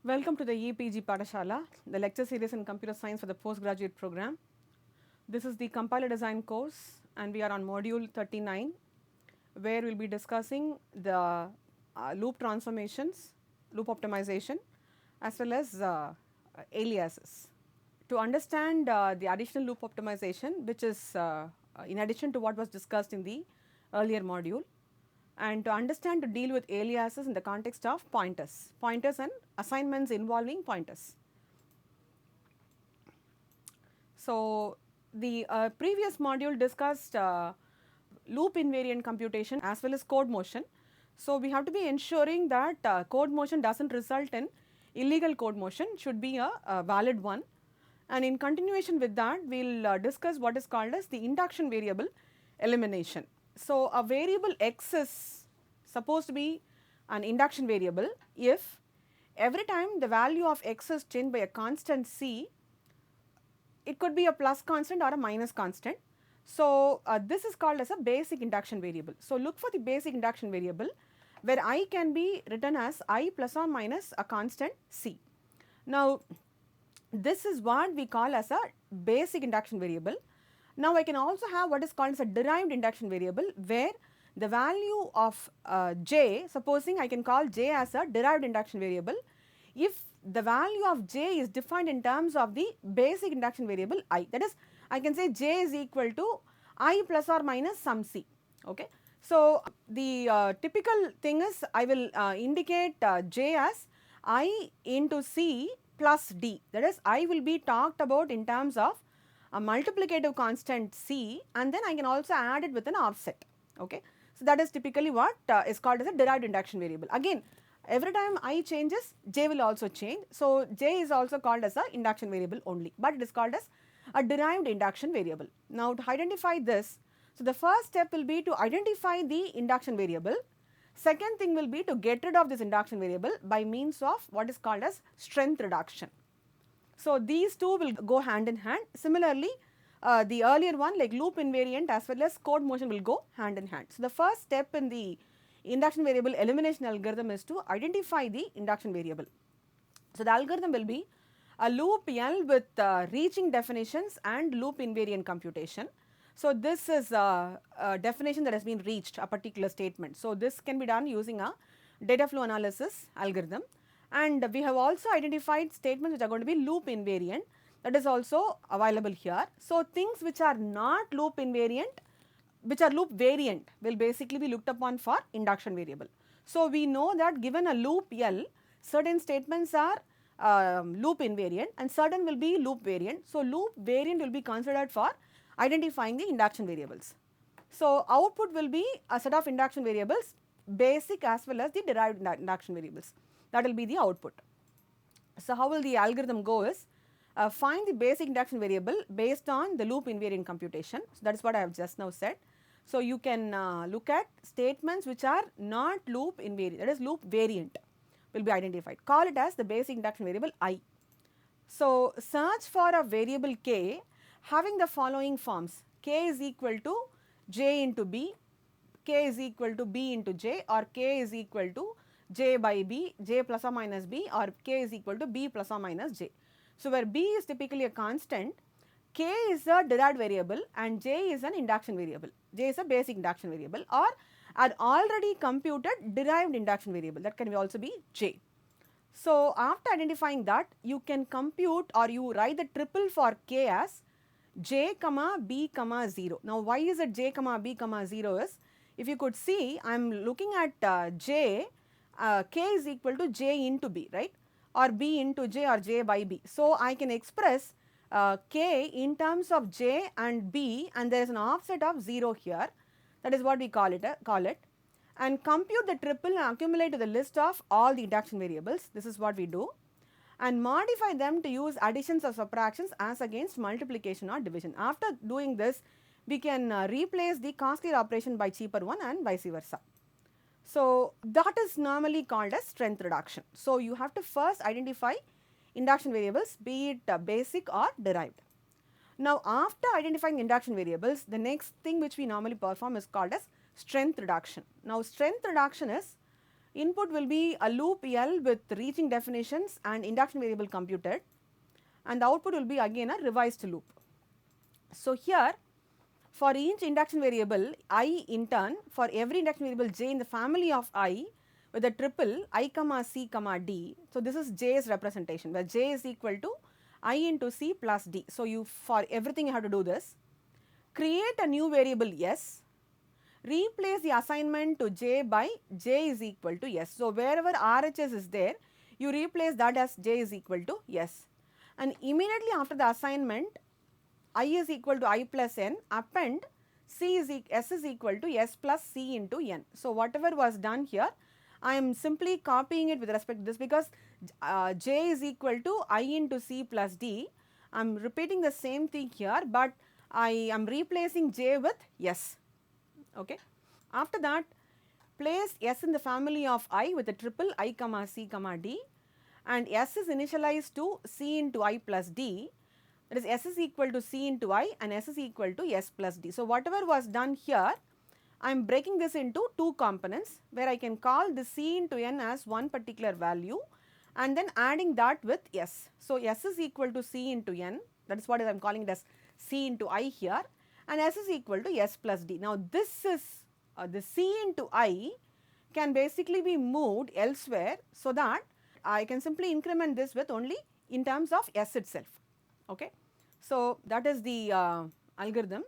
Welcome to the EPG Padashala, the lecture series in computer science for the postgraduate program. This is the compiler design course and we are on module 39 where we will be discussing the loop transformations, loop optimization as well as aliases. To understand the additional loop optimization, which is in addition to what was discussed in the earlier module, and to understand to deal with aliases in the context of pointers and assignments involving pointers. So, the previous module discussed loop invariant computation as well as code motion. So, we have to be ensuring that code motion does not result in illegal code motion, should be a valid one, and in continuation with that we will discuss what is called as the induction variable elimination. So, a variable x is supposed to be an induction variable if every time the value of x is changed by a constant c, it could be a plus constant or a minus constant. So, this is called as a basic induction variable. So, look for the basic induction variable where I can be written as I plus or minus a constant c. Now, this is what we call as a basic induction variable. Now, I can also have what is called as a derived induction variable where the value of j, supposing I can call j as a derived induction variable, if the value of j is defined in terms of the basic induction variable I, that is I can say j is equal to I plus or minus some c. Okay. So, the typical thing is I will indicate j as I into c plus d, that is I will be talked about in terms of a multiplicative constant c and then I can also add it with an offset. Okay. So, that is typically what is called as a derived induction variable. Again, every time I changes, j will also change. So, j is also called as a induction variable only, but it is called as a derived induction variable. Now, to identify this, so the first step will be to identify the induction variable. Second thing will be to get rid of this induction variable by means of what is called as strength reduction. So, these two will go hand in hand. Similarly, the earlier one like loop invariant as well as code motion will go hand in hand. So, the first step in the induction variable elimination algorithm is to identify the induction variable. So, the algorithm will be a loop L with reaching definitions and loop invariant computation. So, this is a definition that has been reached, a particular statement. So, this can be done using a data flow analysis algorithm, and we have also identified statements which are going to be loop invariant, that is also available here. So, things which are not loop invariant, which are loop variant, will basically be looked upon for induction variable. So, we know that given a loop L, certain statements are loop invariant and certain will be loop variant. So, loop variant will be considered for identifying the induction variables. So, output will be a set of induction variables, basic as well as the derived induction variables, that will be the output. So, how will the algorithm go is find the basic induction variable based on the loop invariant computation. So, that is what I have just now said. So, you can look at statements which are not loop invariant, that is loop variant will be identified. Call it as the basic induction variable I. So, search for a variable k having the following forms: k is equal to j into b, k is equal to b into j, or k is equal to j by b, j plus or minus b, or k is equal to b plus or minus j. So, where b is typically a constant, k is a derived variable and j is an induction variable, j is a basic induction variable or an already computed derived induction variable, that can also be j. So, after identifying that, you can compute or you write the triple for k as j comma b comma 0. Now, why is it j comma b comma 0 is, if you could see, I am looking at j, k is equal to j into b, right, or b into j or j by b. So, I can express k in terms of j and b and there is an offset of 0 here, that is what we call it, and compute the triple and accumulate to the list of all the induction variables. This is what we do, and modify them to use additions or subtractions as against multiplication or division. After doing this, we can replace the costlier operation by cheaper one and vice versa. So, that is normally called as strength reduction. So, you have to first identify induction variables, be it basic or derived. Now, after identifying induction variables, the next thing which we normally perform is called as strength reduction. Now, strength reduction is Input will be a loop L with reaching definitions and induction variable computed, and the output will be again a revised loop. So, here for each induction variable I in turn, for every induction variable j in the family of I with a triple I comma c comma d. So, this is j's representation where j is equal to I into c plus d. So, you for everything you have to do this. Create a new variable s, replace the assignment to j by j is equal to s. So, wherever RHS is there, you replace that as j is equal to s, and immediately after the assignment I is equal to I plus n, append s is equal to s plus c into n. So, whatever was done here, I am simply copying it with respect to this, because j is equal to I into c plus d. I am repeating the same thing here, but I am replacing j with s. Okay. After that, place s in the family of I with a triple I comma c comma d, and s is initialized to c into I plus d. That is, s is equal to c into I and s is equal to s plus d. So, whatever was done here, I am breaking this into two components where I can call the c into n as one particular value and then adding that with s. So, s is equal to c into n, that is what I am calling it as c into I here, and s is equal to s plus d. Now, this is the c into I can basically be moved elsewhere, so that I can simply increment this with only in terms of s itself. Okay. So, that is the algorithm,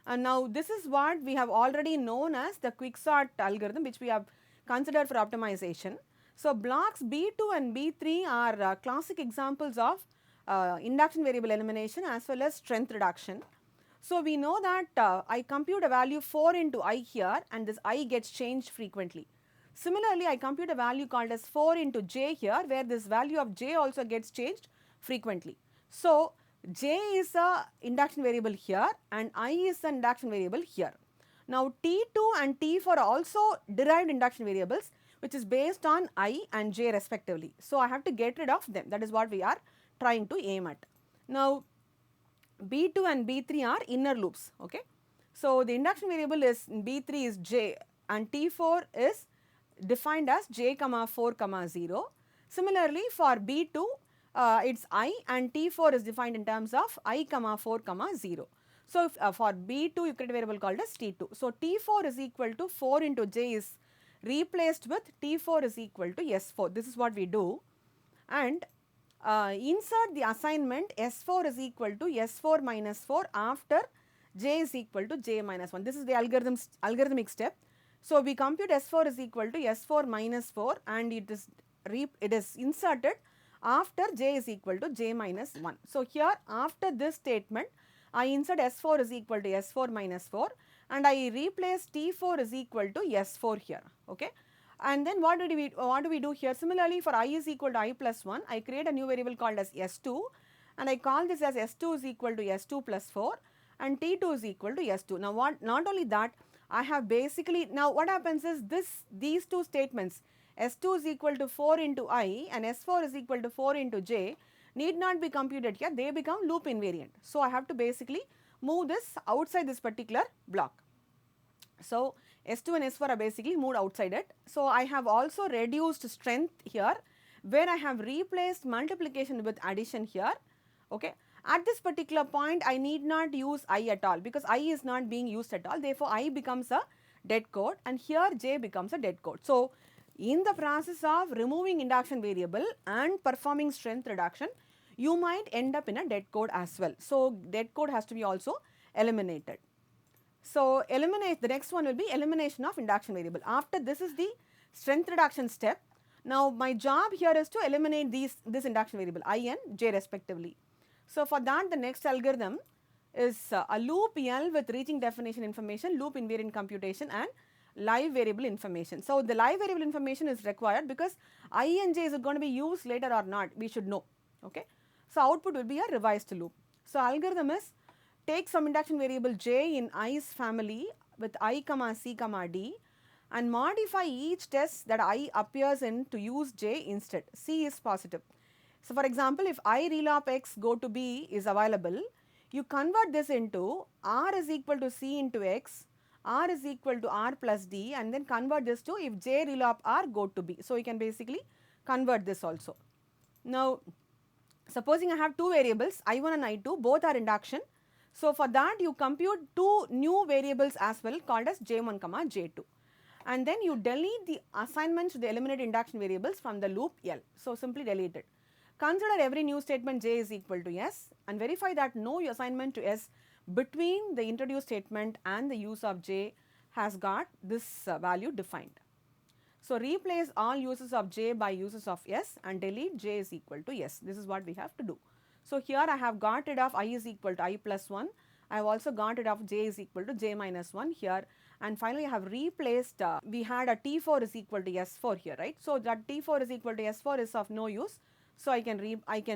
and now this is what we have already known as the quicksort algorithm, which we have considered for optimization. So, blocks B2 and B3 are classic examples of induction variable elimination as well as strength reduction. So, we know that I compute a value 4 into I here, and this I gets changed frequently. Similarly, I compute a value called as 4 into j here, where this value of j also gets changed frequently. So, j is a induction variable here and I is an induction variable here. Now, T2 and T4 are also derived induction variables, which is based on I and j respectively. So, I have to get rid of them, that is what we are trying to aim at. Now, B2 and B3 are inner loops. Okay. So, the induction variable is B3 is j and T4 is defined as j comma 4 comma 0. Similarly, for B2 it is I and T4 is defined in terms of I comma 4 comma 0. So, if, for B2 you create a variable called as T2. So, T4 is equal to 4 into j is replaced with T4 is equal to S4. This is what we do, and insert the assignment S4 is equal to S4 minus 4 after j is equal to j minus 1. This is the algorithmic step. So, we compute S4 is equal to S4 minus 4 and it is inserted after j is equal to j minus 1. So, here after this statement I insert S4 is equal to S4 minus 4 and I replace T4 is equal to S4 here. Okay. And then what do we do here? Similarly, for I is equal to I plus 1, I create a new variable called as S2 and I call this as S2 is equal to S2 plus 4 and T2 is equal to S2. Now, not only that, I have basically, now what happens is these two statements S2 is equal to 4 into I and S4 is equal to 4 into j need not be computed here, they become loop invariant. So, I have to basically move this outside this particular block. So, S2 and S4 are basically moved outside it. So, I have also reduced strength here, where I have replaced multiplication with addition here. Okay. At this particular point, I need not use I at all, because I is not being used at all. Therefore, I becomes a dead code and here j becomes a dead code. So, in the process of removing induction variable and performing strength reduction, you might end up in a dead code as well. So, dead code has to be also eliminated. So, the next one will be elimination of induction variable. After this is the strength reduction step. Now, my job here is to eliminate this induction variable I and j respectively. So, for that the next algorithm is a loop L with reaching definition information, loop invariant computation and live variable information. So, the live variable information is required because I and j is going to be used later or not, we should know. Okay. So, output will be a revised loop. So, algorithm is take some induction variable j in I's family with I comma c comma d and modify each test that I appears in to use j instead. C is positive. So, for example, if I relop x go to b is available, you convert this into r is equal to c into x, R is equal to R plus D, and then convert this to if J rel of R go to B. So, you can basically convert this also. Now, supposing I have two variables I1 and I2, both are induction. So, for that you compute two new variables as well called as J1 comma J2, and then you delete the assignments to the eliminated induction variables from the loop L. So, simply delete it. Consider every new statement J is equal to S and verify that no assignment to S between the introduced statement and the use of J has got this value defined. So, replace all uses of J by uses of S and delete J is equal to S. This is what we have to do. So, here I have got rid of I is equal to I plus 1. I have also got rid of J is equal to J minus 1 here, and finally I have replaced, we had a T4 is equal to S4 here, right. So, that T4 is equal to S4 is of no use. So, I can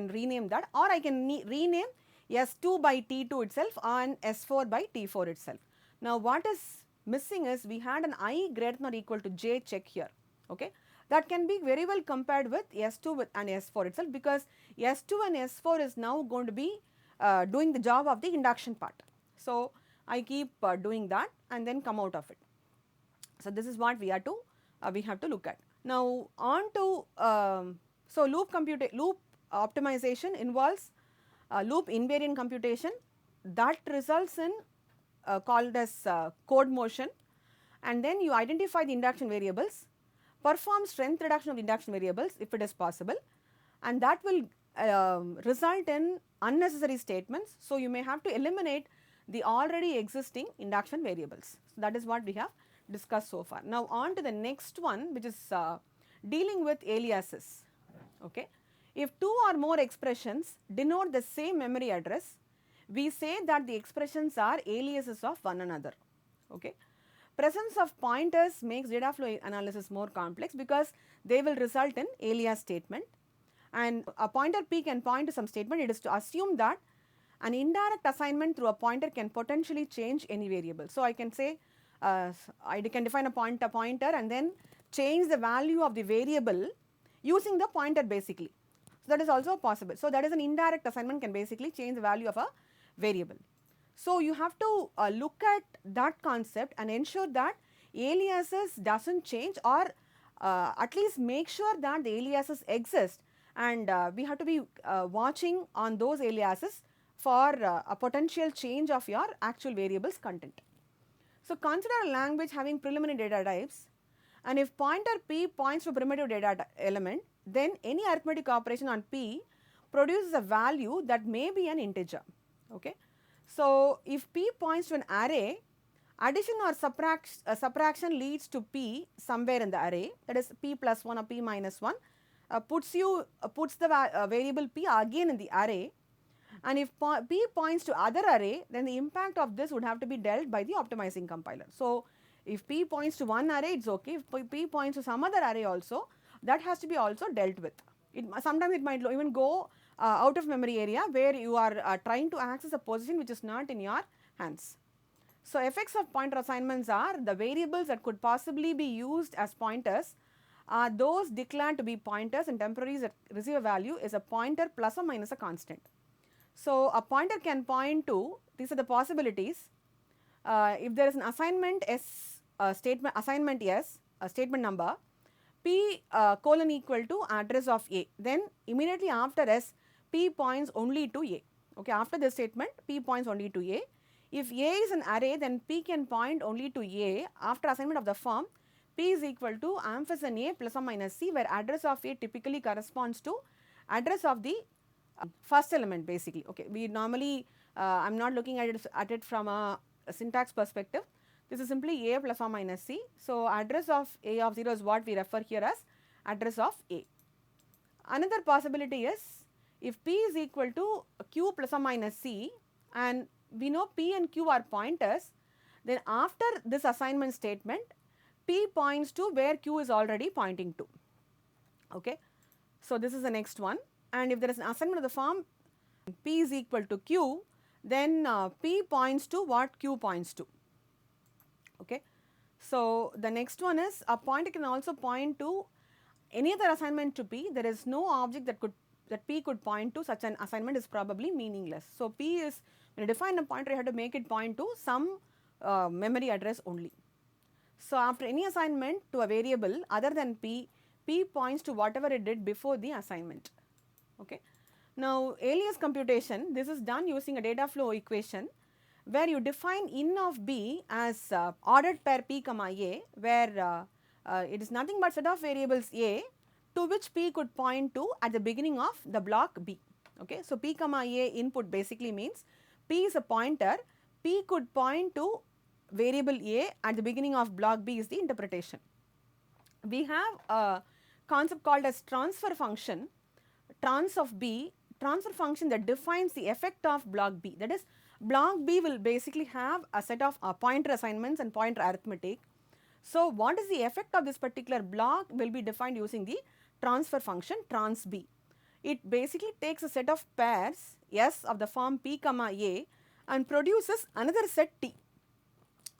rename that, or I can rename S2 by T2 itself and S4 by T4 itself. Now, what is missing is we had an I greater than or equal to J check here, okay. That can be very well compared with S2 and S4 itself, because S2 and S4 is now going to be doing the job of the induction part. So, I keep doing that and then come out of it. So, this is what we have to look at. Now, on to so loop optimization involves loop invariant computation that results in called as code motion, and then you identify the induction variables, perform strength reduction of the induction variables if it is possible, and that will result in unnecessary statements. So, you may have to eliminate the already existing induction variables. So, that is what we have discussed so far. Now, on to the next one, which is dealing with aliases. Okay. If two or more expressions denote the same memory address, we say that the expressions are aliases of one another. Okay. Presence of pointers makes data flow analysis more complex because they will result in alias statement, and a pointer P can point to some statement. It is to assume that an indirect assignment through a pointer can potentially change any variable. So, I can say I can define a pointer and then change the value of the variable using the pointer basically. So, that is also possible. So, that is an indirect assignment can basically change the value of a variable. So, you have to look at that concept and ensure that aliases does not change, or at least make sure that the aliases exist, and we have to be watching on those aliases for a potential change of your actual variable's content. So, consider a language having preliminary data types, and if pointer P points to a primitive data element, then any arithmetic operation on P produces a value that may be an integer. Okay. So, if P points to an array, addition or subtraction leads to P somewhere in the array, that is P plus 1 or P minus 1, puts the variable P again in the array, and if P points to other array, then the impact of this would have to be dealt by the optimizing compiler. So, if P points to one array, it is okay. If P points to some other array also, that has to be also dealt with. Sometimes it might even go out of memory area where you are trying to access a position which is not in your hands. So, effects of pointer assignments are the variables that could possibly be used as pointers are those declared to be pointers, and temporaries that receive a value is a pointer plus or minus a constant. So, a pointer can point to, these are the possibilities, if there is an assignment S, assignment S, a statement number, P colon equal to address of A, then immediately after S, P points only to A. Okay, after this statement, P points only to A. If A is an array, then P can point only to A. After assignment of the form, P is equal to ampersand A plus or minus C, where address of A typically corresponds to address of the first element basically. Okay, we normally, I am not looking at it from a syntax perspective. This is simply A plus or minus C. So, address of A of 0 is what we refer here as address of A. Another possibility is if P is equal to Q plus or minus C, and we know P and Q are pointers, then after this assignment statement, P points to where Q is already pointing to. Okay. So, this is the next one, and if there is an assignment of the form P is equal to Q, then P points to what Q points to. Okay. So, the next one is a pointer can also point to any other assignment to P. There is no object that P could point to. Such an assignment is probably meaningless. So, P is, when you define a pointer, you have to make it point to some memory address only. So after any assignment to a variable other than p, p points to whatever it did before the assignment. Okay. Now alias computation, this is done using a data flow equation where you define in of b as ordered pair p comma a, where it is nothing but set of variables a to which p could point to at the beginning of the block b. Okay. So p comma a input basically means p is a pointer, p could point to variable a at the beginning of block b is the interpretation. We have a concept called as transfer function, trans of b, transfer function that defines the effect of block b. That is, block b will basically have a set of pointer assignments and pointer arithmetic. So what is the effect of this particular block will be defined using the transfer function trans b. It basically takes a set of pairs S of the form p comma a and produces another set t.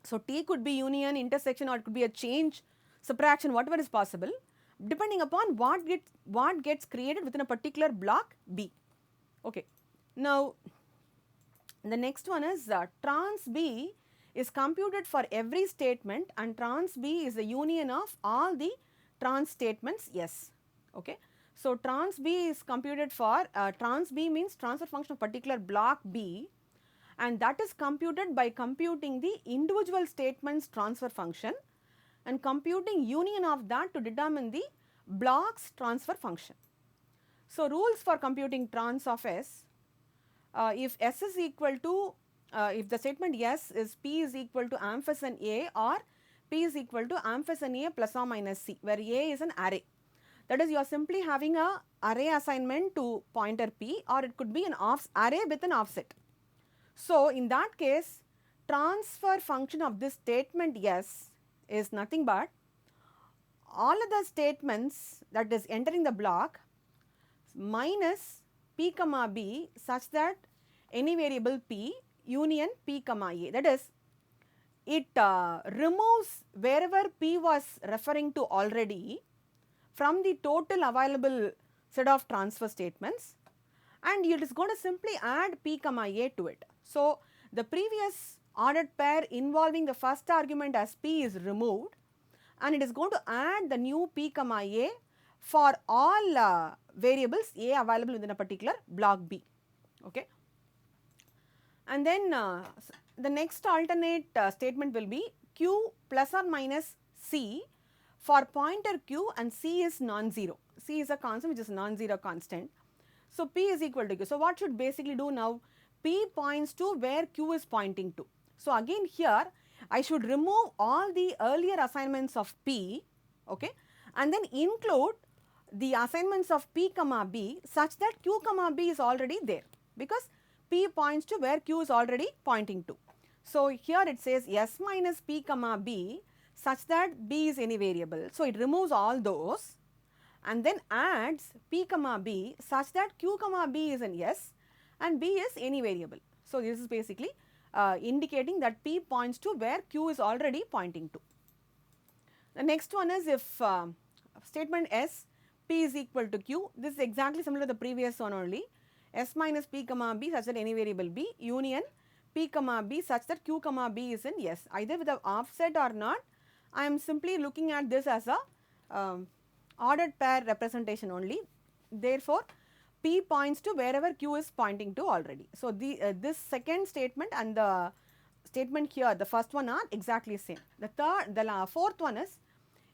So t could be union, intersection, or it could be a change, subtraction, whatever is possible, depending upon what gets created within a particular block b. Okay. Now the next one is trans b is computed for every statement, and trans b is the union of all the trans statements S. Okay. So trans b is computed for trans b means transfer function of particular block b, and that is computed by computing the individual statements transfer function and computing union of that to determine the block's transfer function. So rules for computing trans of S, if S is equal to, if the statement S is P is equal to ampersand A or P is equal to ampersand A plus or minus C, where A is an array. That is, you are simply having a array assignment to pointer P, or it could be an array with an offset. So in that case, transfer function of this statement S is nothing but all of the statements that is entering the block minus p comma b such that any variable p union p comma a. That is, it removes wherever p was referring to already from the total available set of transfer statements, and it is going to simply add p comma a to it. So the previous ordered pair involving the first argument as p is removed, and it is going to add the new p comma a for all variables a available within a particular block b. Okay. And then the next alternate statement will be q plus or minus c for pointer q, and c is non-zero. C is a constant which is non-zero constant. So p is equal to q. So what should basically do now? P points to where q is pointing to. So again here I should remove all the earlier assignments of p, okay, and then include the assignments of p comma b such that q comma b is already there, because p points to where q is already pointing to. So here it says S minus p comma b such that b is any variable. So it removes all those and then adds p comma b such that q comma b is an S and b is any variable. So this is basically indicating that p points to where q is already pointing to. The next one is if statement S p is equal to q, this is exactly similar to the previous one only. S minus p comma b such that any variable b union p comma b such that q comma b is in S, either with the offset or not. I am simply looking at this as a ordered pair representation only. Therefore, p points to wherever q is pointing to already. So this second statement and the statement here, the first one are exactly same. The fourth one is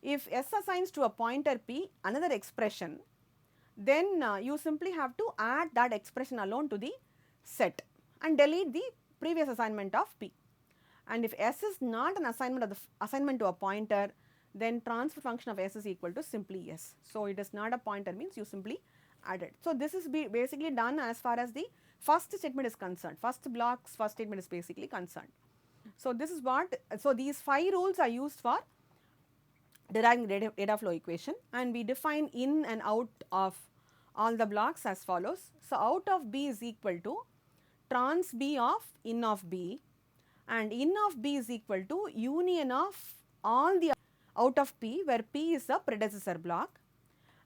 if S assigns to a pointer p another expression, then you simply have to add that expression alone to the set and delete the previous assignment of p. And if S is not an assignment of the assignment to a pointer, then transfer function of S is equal to simply S. So it is not a pointer means you simply add it. So this is basically done as far as the first statement is concerned. First block's first statement is basically concerned. So this is what, so these 5 rules are used for deriving data flow equation, and we define in and out of all the blocks as follows. So out of B is equal to trans B of in of B, and in of B is equal to union of all the out of P where P is a predecessor block,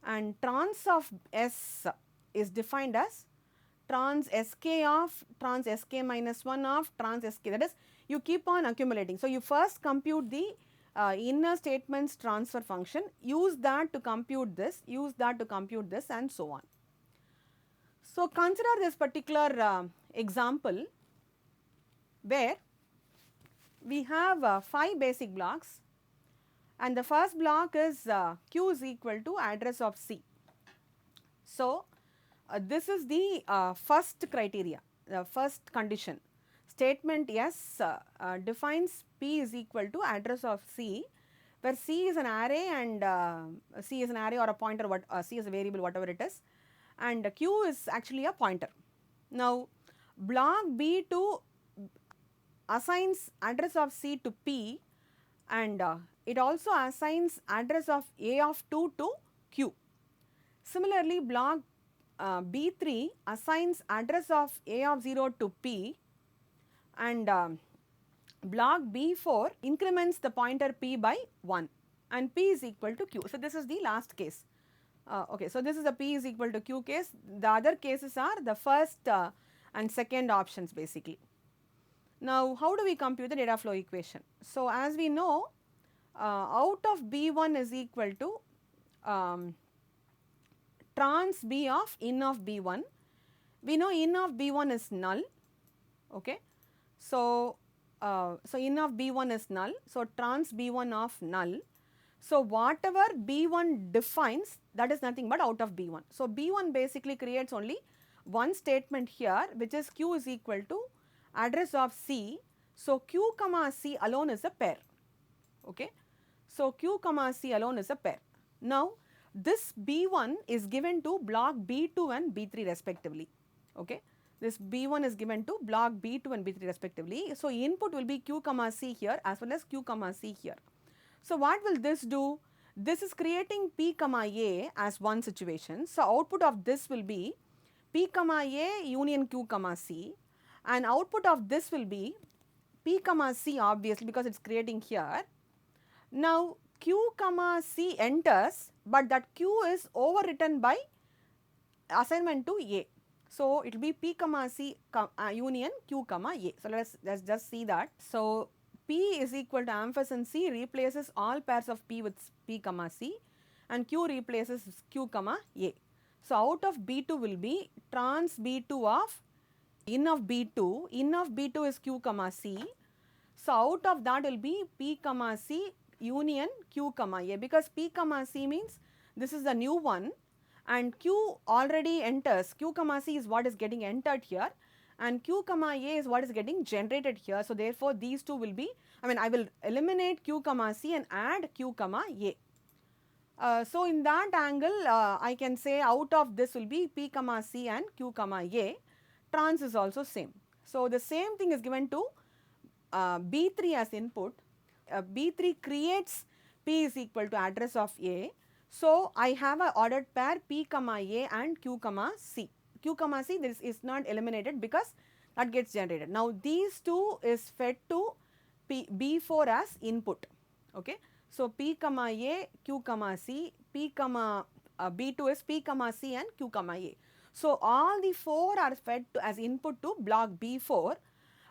and trans of S is defined as trans Sk of trans Sk minus 1 of trans Sk. That is, you keep on accumulating. So, you first compute the inner statements transfer function, use that to compute this, use that to compute this, and so on. So, consider this particular example where we have 5 basic blocks, and the first block is q is equal to address of C. So, this is the first criteria, the first condition. Statement S defines P is equal to address of C, where C is an array and C is an array or a pointer, C is a variable, whatever it is, and Q is actually a pointer. Now, block B2 assigns address of C to P, and it also assigns address of A of 2 to Q. Similarly, block B3 assigns address of A of 0 to P, and block B4 increments the pointer P by 1, and P is equal to Q. So, this is the last case. Okay, so this is the P is equal to Q case. The other cases are the first and second options basically. Now, how do we compute the data flow equation? So, as we know, out of B1 is equal to trans B of in of B1. We know in of B1 is null, okay. So, in of B1 is null, so trans B1 of null. So, whatever B1 defines, that is nothing but out of B1. So, B1 basically creates only one statement here, which is Q is equal to address of C. So, Q comma C alone is a pair, okay. So, Q comma C alone is a pair. Now, this B1 is given to block B2 and B3 respectively, okay. This B1 is given to block B2 and B3 respectively. So, input will be Q comma C here as well as Q comma C here. So, what will this do? This is creating P comma A as one situation. So, output of this will be P comma A union Q comma C, and output of this will be P comma C obviously because it is creating here. Now, Q comma C enters, but that Q is overwritten by assignment to A. So, it will be P comma C union Q comma A. So, let us just see that. So, P is equal to ampersand C replaces all pairs of P with P comma C, and Q replaces Q comma A. So, out of B2 will be trans B2 of in of B2 is Q comma C. So, out of that will be P comma C union Q comma A, because P comma C means this is the new one and Q already enters, Q comma C is what is getting entered here, and Q comma A is what is getting generated here. So, therefore, these two will be, I will eliminate Q comma C and add Q comma A. So, in that angle I can say out of this will be P comma C and Q comma A. Trans is also same. So, the same thing is given to B3 as input. B3 creates P is equal to address of A. So, I have a ordered pair P comma A and Q comma C. Q comma C this is not eliminated because that gets generated. Now, these two is fed to B4 as input, okay. So, P comma A, Q comma C, P comma B2 is P comma C and Q comma A. So, all the 4 are fed to as input to block B4.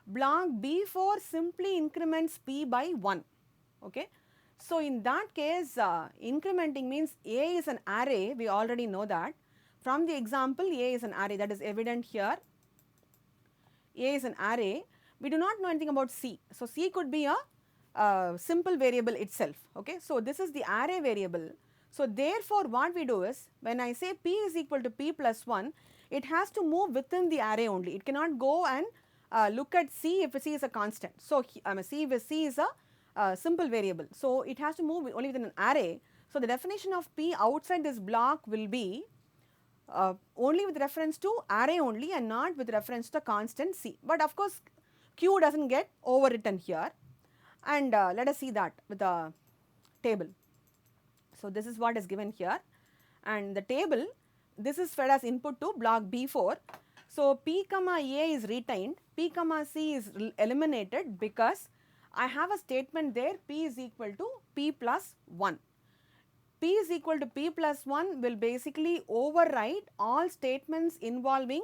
Block B4 simply increments P by 1, okay. So, in that case incrementing means A is an array, we already know that. From the example, A is an array, that is evident here. A is an array. We do not know anything about C. So, C could be a simple variable itself, okay. So, this is the array variable. So, therefore, what we do is when I say P is equal to P plus 1, it has to move within the array only. It cannot go and look at C if C is a constant. So, C is a simple variable. So, it has to move only within an array. So, the definition of P outside this block will be only with reference to array only and not with reference to constant C. But of course, Q does not get overwritten here, and let us see that with a table. So, this is what is given here, and the table, this is fed as input to block B4. So, P comma A is retained, P comma C is eliminated because I have a statement there P is equal to P plus 1. P is equal to P plus 1 will basically override all statements involving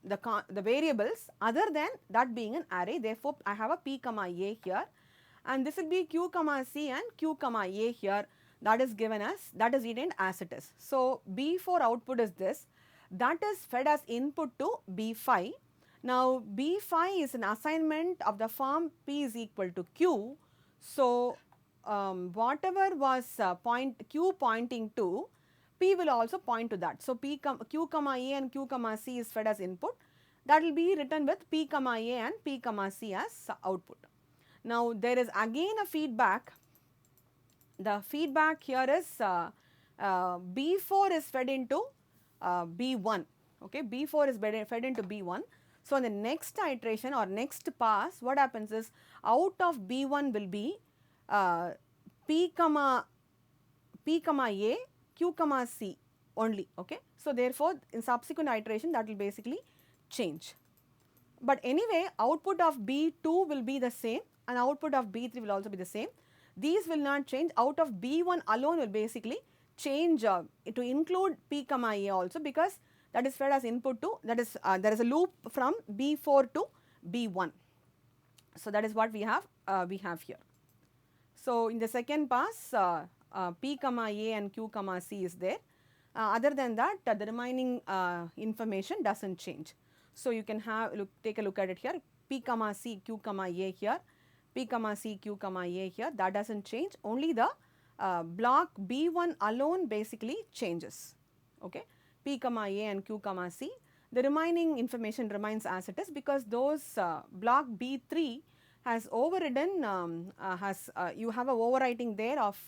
the variables other than that being an array. Therefore, I have a p comma a here, and this will be q comma c and q comma a here, that is given as, that is retained as it is. So, B4 output is this, that is fed as input to B5. Now, B5 is an assignment of the form P is equal to Q. So, whatever was Q pointing to, P will also point to that. So, Q comma A and Q comma C is fed as input, that will be written with P comma A and P comma C as output. Now, there is again a feedback. The feedback here is B4 is fed into B1, okay, B4 is fed into B1. So, in the next iteration or next pass, what happens is, out of B1 will be P comma A, Q comma C only, okay. So, therefore, in subsequent iteration that will basically change. But anyway, output of B2 will be the same and output of B3 will also be the same. These will not change. Out of B1 alone will basically change to include P comma A also, because that is fed as input to, that is there is a loop from B4 to B1. So, that is what we have here. So, in the second pass P comma A and Q comma C is there. Other than that the remaining information does not change. So, you can take a look at it here, P comma C Q comma A here, P comma C Q comma A here, that does not change, only the block B1 alone basically changes, okay. P comma A and Q comma C, the remaining information remains as it is, because those block B3 has overridden, you have a overwriting there of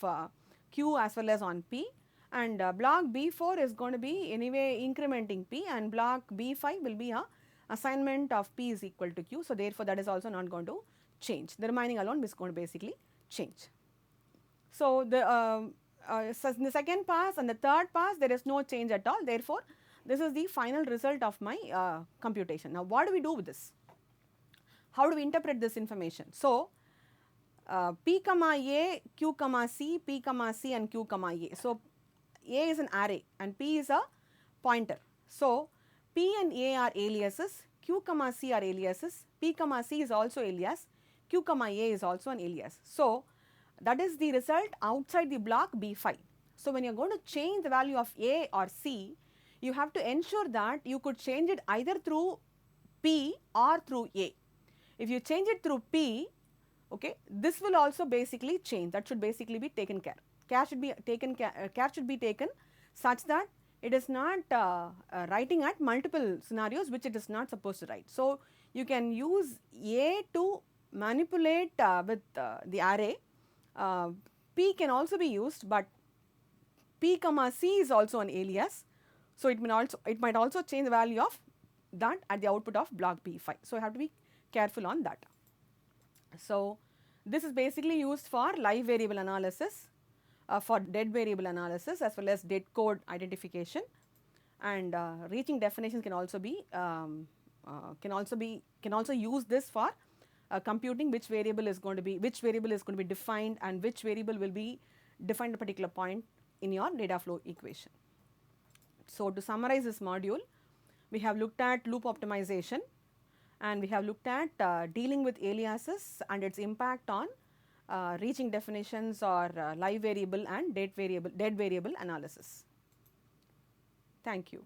Q as well as on P, and block B4 is going to be anyway incrementing P, and block B5 will be a assignment of P is equal to Q. So, therefore, that is also not going to change, the remaining alone is going to basically change. So, in the second pass and the third pass there is no change at all, therefore, this is the final result of my computation. Now, what do we do with this? How do we interpret this information? So, P comma A, Q comma C, P comma C and Q comma A. So, A is an array and P is a pointer. So, P and A are aliases, Q comma C are aliases, P comma C is also alias, Q comma A is also an alias. So, that is the result outside the block B5. So, when you are going to change the value of A or C, you have to ensure that you could change it either through P or through A. If you change it through P, okay, this will also basically change, that should basically be taken care. Care should be taken such that it is not writing at multiple scenarios which it is not supposed to write. So, you can use A to manipulate with the array. P can also be used, but P comma C is also an alias. So, it might also change the value of that at the output of block B5. So, you have to be careful on that. So, this is basically used for live variable analysis, for dead variable analysis as well as dead code identification, and reaching definitions can also be use this for computing which variable is going to be defined and which variable will be defined at a particular point in your data flow equation. So, to summarize this module, we have looked at loop optimization, and we have looked at dealing with aliases and its impact on reaching definitions or live variable and dead variable analysis. Thank you.